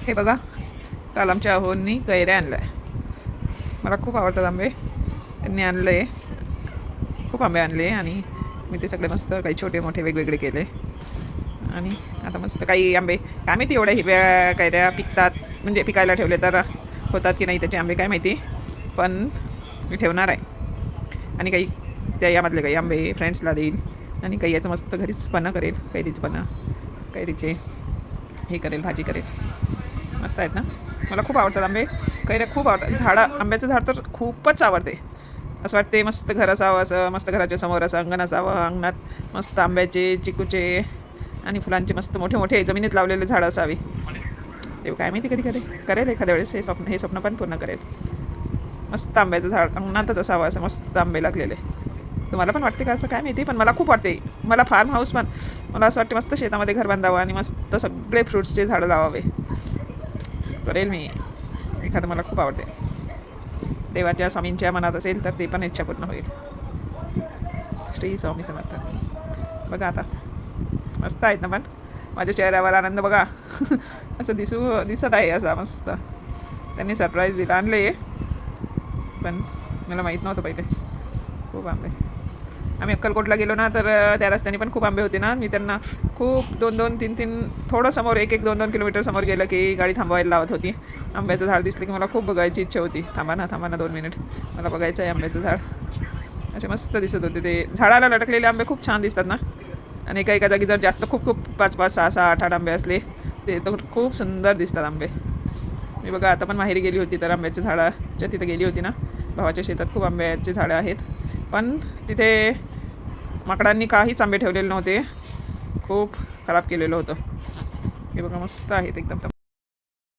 हे बघा, काल आमच्या अहोंनी कैऱ्या आणल्या. मला खूप आवडतात आंबे. त्यांनी आणले, खूप आंबे आणले आणि मी ते सगळे मस्त काही छोटे मोठे वेगवेगळे केले. आणि आता मस्त काही आंबे काय माहिती एवढ्या हिरव्या कैऱ्या पिकतात, म्हणजे पिकायला ठेवले तर होतात की नाही त्याचे आंबे काय माहिती. पण मी ठेवणार आहे आणि काही त्या यामधले काही आंबे फ्रेंड्सला देईल आणि काही याचं मस्त घरीच पन्हं करेल. कैरीचे हे करेल, भाजी करेल. मस्त आहेत ना. मला खूप आवडतात आंबे. कैऱ्या खूप आवडतात. आंब्याचं झाड तर खूपच आवडते. असं वाटते मस्त घर असावं, असं मस्त घराच्या समोर असं अंगण असावं, अंगणात मस्त आंब्याचे, चिकूचे आणि फुलांचे मस्त मोठे मोठे जमिनीत लावलेले झाडं असावी. तेव्हा काय माहिती कधी कधी करेल एखाद्या वेळेस हे स्वप्न पण पूर्ण करेल. मस्त आंब्याचं झाड अंगणातच असावं, असं मस्त आंबे लागलेले. तुम्हाला पण वाटते का असं काय माहिती, पण मला खूप वाटते. मला फार्म हाऊस पण मला असं वाटते मस्त शेतामध्ये घर बांधावं आणि मस्त सगळे फ्रूट्सचे झाडं लावावे. करेल मी एखादं. मला खूप आवडते. देवाच्या स्वामींच्या मनात असेल तर ते पण इच्छा पूर्ण होईल. श्री स्वामी समर्थ. बघा आता मस्त आहेत ना. पण माझ्या चेहऱ्यावर आनंद बघा. असं दिसत आहे असा मस्त. त्यांनी सरप्राईज दिला, आणले पण मला माहीत नव्हतं पहिले. खूप आंबे. आम्ही अक्कलकोटला गेलो ना, तर त्या रस्त्याने पण खूप आंबे होते ना. मी त्यांना खूप 2-2, 3-3 थोडं समोर 1-1, 2-2 किलोमीटर समोर गेलं की गाडी थांबवायला लावत होती. आंब्याचं झाड दिसलं की मला खूप बघायची इच्छा होती. थांबा ना 2 मिनिट, मला बघायचं आहे आंब्याचं झाड. असे मस्त दिसत होते ते. झाडाला लटकलेले आंबे खूप छान दिसतात ना. आणि एका जागी जर जास्त खूप खूप 5-5, 6-6, 8-8 आंबे असले ते तर खूप सुंदर दिसतात आंबे. मी बघा आता पण माहेरी गेली होती तर आंब्याच्या झाडाच्या तिथे गेली होती ना. भावाच्या शेतात खूप आंब्याची झाडं आहेत, पण तिथे माकडांनी काहीच आंबे ठेवलेले नव्हते. खूप खराब केलेलं होतं. हे बघा मस्त आहेत एकदम.